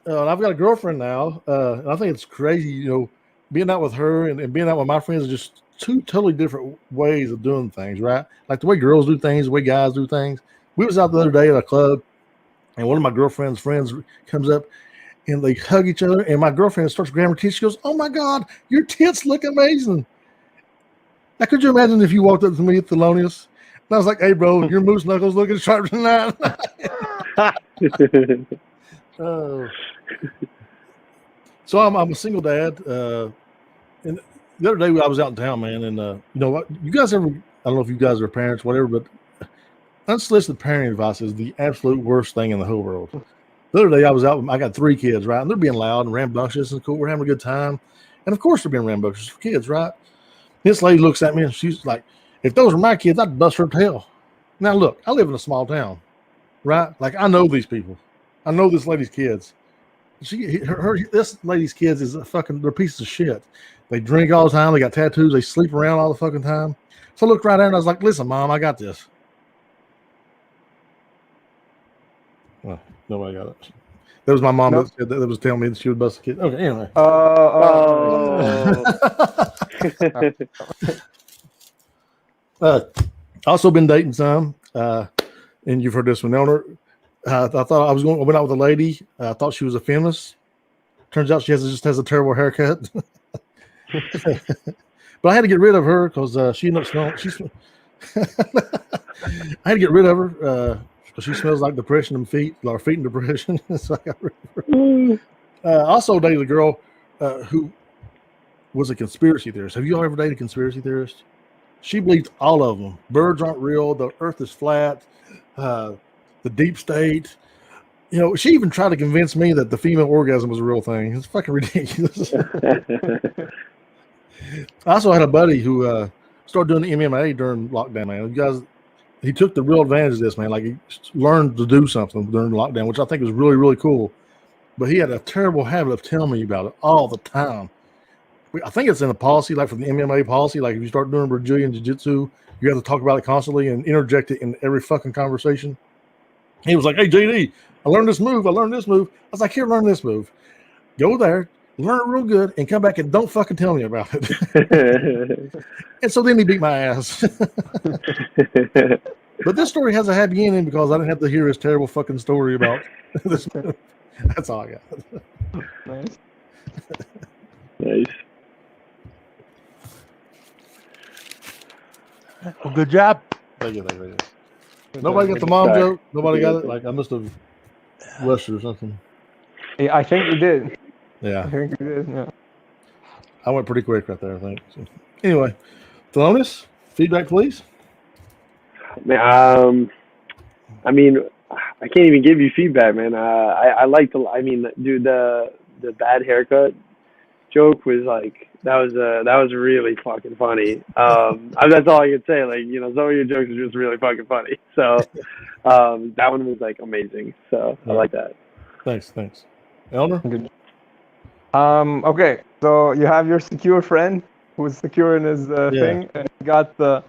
And I've got a girlfriend now, and I think it's crazy, you know, being out with her and being out with my friends is just two totally different ways of doing things, right? Like the way girls do things, the way guys do things. We was out the other day at a club, and one of my girlfriend's friends comes up, and they hug each other, and my girlfriend starts grabbing her tits. She goes, "Oh my God, your tits look amazing." Now, could you imagine if you walked up to me at Thelonious? And I was like, "Hey, bro, your moose knuckles looking sharper than that." So I'm a single dad, and the other day I was out in town, man, and you know what? You guys ever? I don't know if you guys are parents, whatever, but unsolicited parenting advice is the absolute worst thing in the whole world. The other day I was out. I got 3 kids, right, and they're being loud and rambunctious and cool. We're having a good time, and of course they're being rambunctious for kids, right? This lady looks at me and she's like, "If those were my kids, I'd bust her tail." Now look, I live in a small town, right? Like I know these people. I know this lady's kids. This lady's kids is they're pieces of shit. They drink all the time. They got tattoos. They sleep around all the fucking time. So I looked right at her and I was like, "Listen, Mom, I got this." Well, nobody got it. That was my mom that was telling me that she would bust a kid. Okay, anyway. Also been dating some, and you've heard this one, Eleanor. I thought I went out with a lady. I thought she was a feminist. Turns out she just has a terrible haircut. But I had to get rid of her because she ended up smelling. I had to get rid of her because she smells like depression in feet, like feet and depression. So I got rid of her. Also dated a girl who was a conspiracy theorist. Have you all ever dated a conspiracy theorist? She believed all of them. Birds aren't real. The earth is flat. The deep state. You know, she even tried to convince me that the female orgasm was a real thing. It's fucking ridiculous. I also had a buddy who started doing the MMA during lockdown, man. You guys, he took the real advantage of this, man. Like he learned to do something during lockdown, which I think was really, really cool. But he had a terrible habit of telling me about it all the time. I think it's in the policy, like for the MMA policy, like if you start doing Brazilian Jiu-Jitsu, you have to talk about it constantly and interject it in every fucking conversation. He was like, "Hey, JD, I learned this move. I was like, "Here, learn this move. Go there, learn it real good, and come back and don't fucking tell me about it." And so then he beat my ass. But this story has a happy ending because I didn't have to hear his terrible fucking story about this move. That's all I got. Nice. Nice. Well, good job. Thank you. Nobody got the mom joke? Nobody got it? Like I must have rushed or something. Yeah, I think you did. Yeah. I think you did. Yeah. I went pretty quick right there, I think. So, anyway, Thelonious, feedback, please. I mean, I can't even give you feedback, man. I like the. I mean, dude, the bad haircut joke was like that was really fucking funny. That's all I could say. Like, you know, some of your jokes are just really fucking funny. So that one was like amazing. So I like that. Thanks. Elmer? Good. Okay, so you have your secure friend who's securing his thing, and he's got the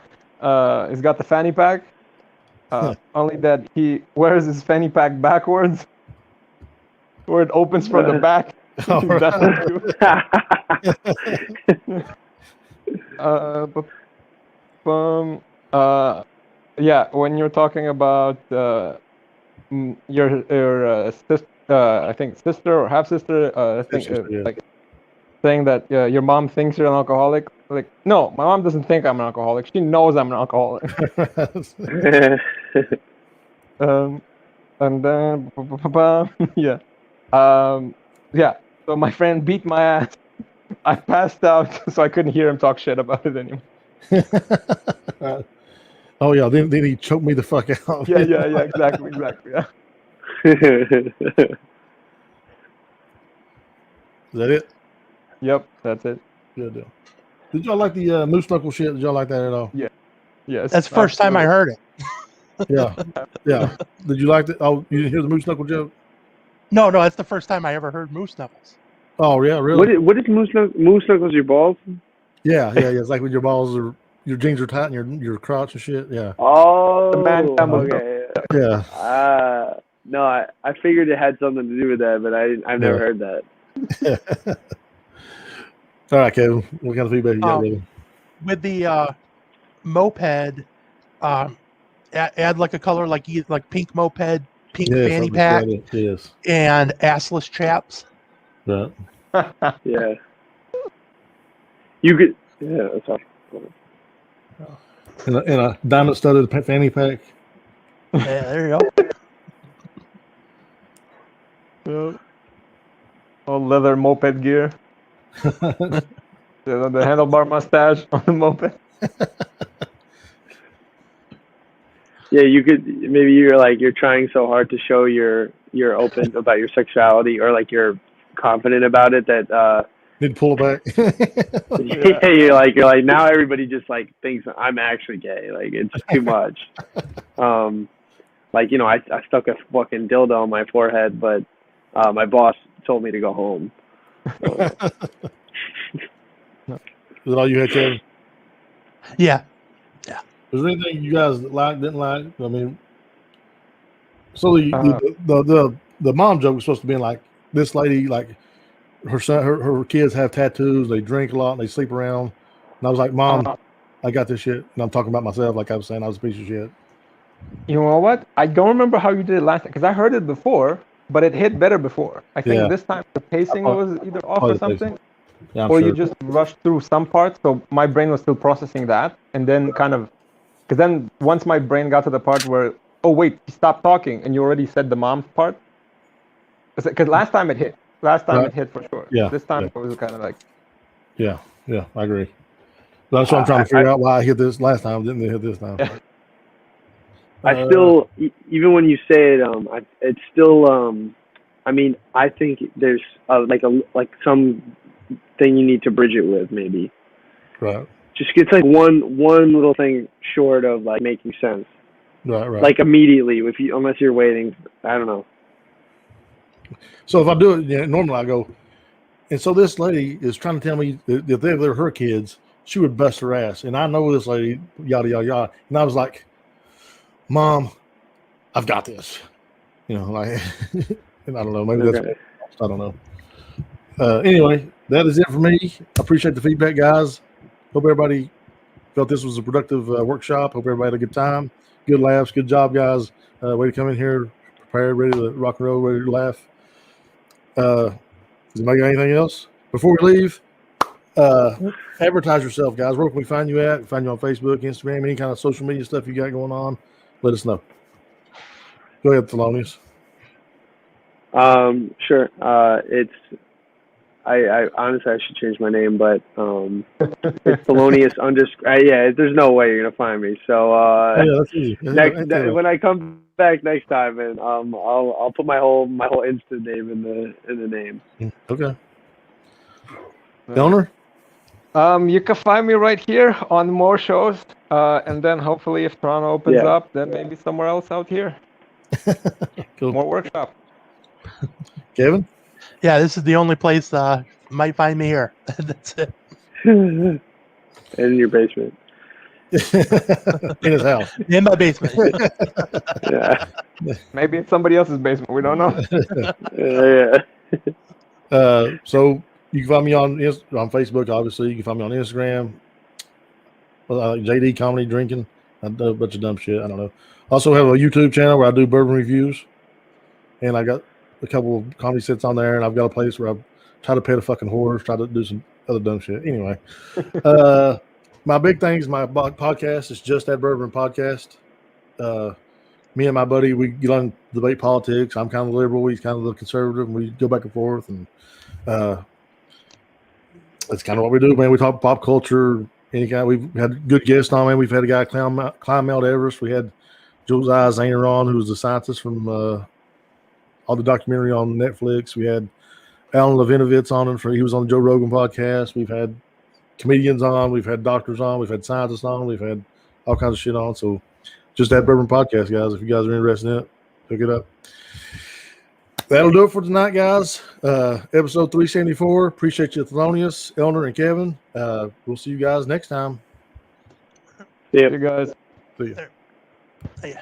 fanny pack. Only that he wears his fanny pack backwards, where it opens from the back. Yeah, when you're talking about your sister, I think sister or half sister, I think like saying that your mom thinks you're an alcoholic. Like, no, my mom doesn't think I'm an alcoholic. She knows I'm an alcoholic. And then yeah. So my friend beat my ass. I passed out, so I couldn't hear him talk shit about it anymore. Oh yeah, then he choked me the fuck out. Yeah, exactly, yeah. that it? Yep, that's it. Good deal. Did y'all like the moose knuckle shit? Did y'all like that at all? Yes. That's the first time I heard it. Yeah, yeah. Did you like it? Oh, you didn't hear the moose knuckle joke? No, that's the first time I ever heard moose knuckles. Oh yeah, really? What is moose knuckles? Your balls? Yeah. It's like when your balls are, your jeans are tight in your crotch and shit. Yeah, Oh, The man cam was okay. yeah. No, I figured it had something to do with that, but I've never heard that. All right, Kevin. What kind of feedback you got, brother? With the moped, add like a color like pink moped, pink Yeah, fanny something pack, like that. Yes. and assless chaps. Right. Yeah. You could. Yeah, that's all. And a diamond studded fanny pack. Yeah, there you go. Yep. All leather moped gear. The handlebar mustache on the moped. Yeah, you could. Maybe you're trying so hard to show you're open about your sexuality, or like you're confident about it that Need to pull it back. yeah, you're like now everybody just like thinks I'm actually gay. Like it's too much. Like I stuck a fucking dildo on my forehead, but my boss told me to go home. Is that all you had, Kevin? Yeah. Was there anything you guys liked, didn't like? I mean, so the mom joke was supposed to be like this lady, like her son, her kids have tattoos, they drink a lot, and they sleep around. And I was like, Mom, I got this shit, and I'm talking about myself, like I was saying I was a piece of shit. You know what? I don't remember how you did it last time because I heard it before, but it hit better before. I think this time the pacing was either off or something, Yeah, or sure. you just rushed through some parts. So my brain was still processing that, and then because then once my brain got to the part where, oh wait, he stopped talking, and you already said the mom's part. Because last time it hit. Last time Right. it hit for sure. Yeah, This time yeah. it was kind of like. Yeah, I agree. That's what I'm trying to figure out why I hit this last time, didn't hit this time. I still, even when you say it, it's still. I mean, I think there's like some thing you need to bridge it with, maybe. Right. Just it's like one little thing short of like making sense. Right. Like immediately, unless you're waiting. I don't know. So if I do it, normally I go, and so this lady is trying to tell me that if they were her kids, she would bust her ass. And I know this lady, yada, yada, yada. And I was like, Mom, I've got this. Like, and I don't know, maybe that's, I don't know. Anyway, that is it for me. I appreciate the feedback, guys. Hope everybody felt this was a productive workshop. Hope everybody had a good time. Good laughs. Good job, guys. Way to come in here prepared, ready to rock and roll, ready to laugh. Does anybody got anything else? Before we leave, advertise yourself, guys. Where can we find you at? Find you on Facebook, Instagram, any kind of social media stuff you got going on. Let us know. Go ahead, Thelonious. Sure. It's. I honestly I should change my name, but it's Thelonious yeah, there's no way you're gonna find me. So that's easy. when I come back next time, and I'll put my whole Insta name in the name. Okay. Donor? You can find me right here on more shows, and then hopefully if Toronto opens up, then maybe somewhere else out here. Cool. More workshop. Kevin? Yeah, this is the only place might find me here. That's it. In your basement. In his house. In my basement. Yeah. Maybe it's somebody else's basement. We don't know. Yeah. So you can find me on Facebook, obviously. You can find me on Instagram. JD Comedy Drinking. I do a bunch of dumb shit. I don't know. Also have a YouTube channel where I do bourbon reviews. And I got a couple of comedy sets on there. And I've got a place where I try to pet a fucking horse, try to do some other dumb shit. Anyway. My big thing is my podcast is Just That Bourbon Podcast. Me and my buddy, we get on debate politics. I'm kind of the liberal, he's kind of the conservative, and we go back and forth. And that's kind of what we do, man. We talk pop culture, any kind. We've had good guests on, man. We've had a guy climb Mount Everest. We had Josiah Zahner on, who was the scientist from all the documentary on Netflix. We had Alan Levinovitz on it. He was on the Joe Rogan podcast. We've had comedians on. We've had doctors on. We've had scientists on. We've had all kinds of shit on. So just that bourbon podcast, guys. If you guys are interested in it, pick it up. That'll do it for tonight, guys. Episode 374. Appreciate you, Thelonious, Elner, and Kevin. We'll see you guys next time. Yeah. You guys. See ya. There. Yeah.